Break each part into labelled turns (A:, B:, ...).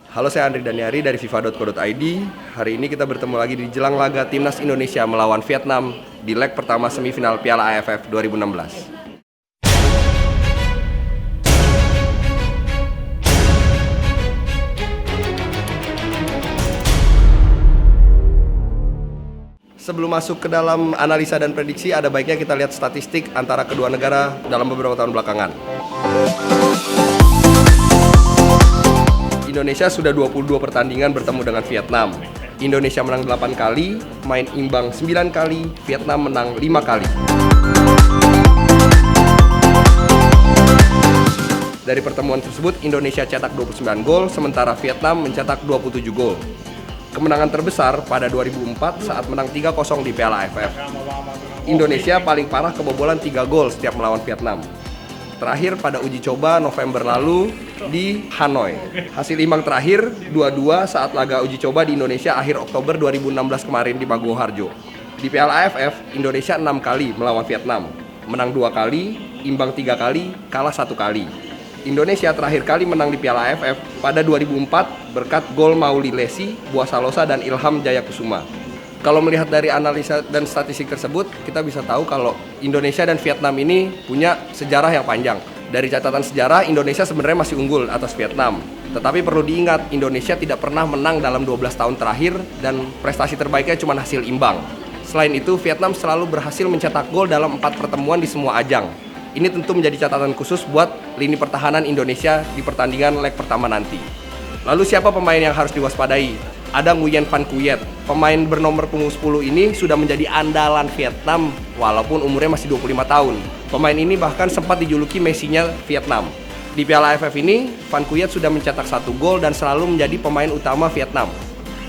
A: Halo, saya Andri Daniari dari FIFA.co.id. Hari ini kita bertemu lagi di jelang laga Timnas Indonesia melawan Vietnam di leg pertama semifinal Piala AFF 2016. Sebelum masuk ke dalam analisa dan prediksi, ada baiknya kita lihat statistik antara kedua negara dalam beberapa tahun belakangan. Indonesia sudah 22 pertandingan bertemu dengan Vietnam. Indonesia menang 8 kali, main imbang 9 kali, Vietnam menang 5 kali. Dari pertemuan tersebut, Indonesia cetak 29 gol, sementara Vietnam mencetak 27 gol. Kemenangan terbesar pada 2004 saat menang 3-0 di Piala AFF. Indonesia paling parah kebobolan 3 gol setiap melawan Vietnam. Terakhir pada uji coba November lalu di Hanoi. Hasil imbang terakhir 2-2 saat laga uji coba di Indonesia akhir Oktober 2016 kemarin di Maguwo Harjo. Di Piala AFF, Indonesia 6 kali melawan Vietnam. Menang 2 kali, imbang 3 kali, kalah 1 kali. Indonesia terakhir kali menang di Piala AFF pada 2004 berkat gol Mauli Lesi, Buah Salosa, dan Ilham Jayakusuma. Kalau melihat dari analisa dan statistik tersebut, kita bisa tahu kalau Indonesia dan Vietnam ini punya sejarah yang panjang. Dari catatan sejarah, Indonesia sebenarnya masih unggul atas Vietnam. Tetapi perlu diingat, Indonesia tidak pernah menang dalam 12 tahun terakhir dan prestasi terbaiknya cuma hasil imbang. Selain itu, Vietnam selalu berhasil mencetak gol dalam 4 pertemuan di semua ajang. Ini tentu menjadi catatan khusus buat lini pertahanan Indonesia di pertandingan leg pertama nanti. Lalu siapa pemain yang harus diwaspadai? Ada Nguyen Van Cuyet. Pemain bernomor punggung 10 ini sudah menjadi andalan Vietnam walaupun umurnya masih 25 tahun. Pemain ini bahkan sempat dijuluki Messi-nya Vietnam. Di Piala AFF ini, Van Cuyet sudah mencetak 1 gol dan selalu menjadi pemain utama Vietnam.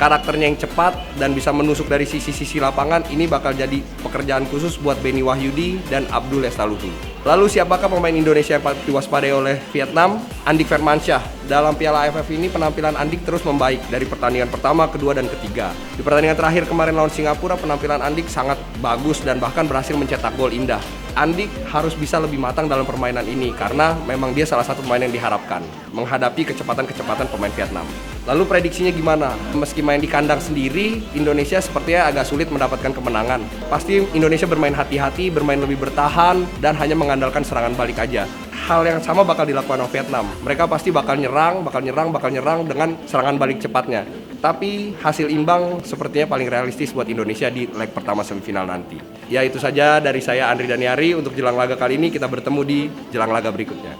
A: Karakternya yang cepat dan bisa menusuk dari sisi-sisi lapangan, ini bakal jadi pekerjaan khusus buat Beni Wahyudi dan Abdul Lestaluhu. Lalu siapakah pemain Indonesia yang diwaspadai oleh Vietnam? Andik Firmansyah. Dalam Piala AFF ini penampilan Andik terus membaik dari pertandingan pertama, kedua, dan ketiga. Di pertandingan terakhir kemarin lawan Singapura, penampilan Andik sangat bagus dan bahkan berhasil mencetak gol indah. Andik harus bisa lebih matang dalam permainan ini karena memang dia salah satu pemain yang diharapkan menghadapi kecepatan-kecepatan pemain Vietnam. Lalu prediksinya gimana? Meski main di kandang sendiri, Indonesia sepertinya agak sulit mendapatkan kemenangan. Pasti Indonesia bermain hati-hati, bermain lebih bertahan, dan hanya mengandalkan serangan balik aja. Hal yang sama bakal dilakukan oleh Vietnam. Mereka pasti bakal nyerang dengan serangan balik cepatnya. Tapi hasil imbang sepertinya paling realistis buat Indonesia di leg pertama semifinal nanti. Ya, itu saja dari saya Andri Daniari. Untuk jelang laga kali ini, kita bertemu di jelang laga berikutnya.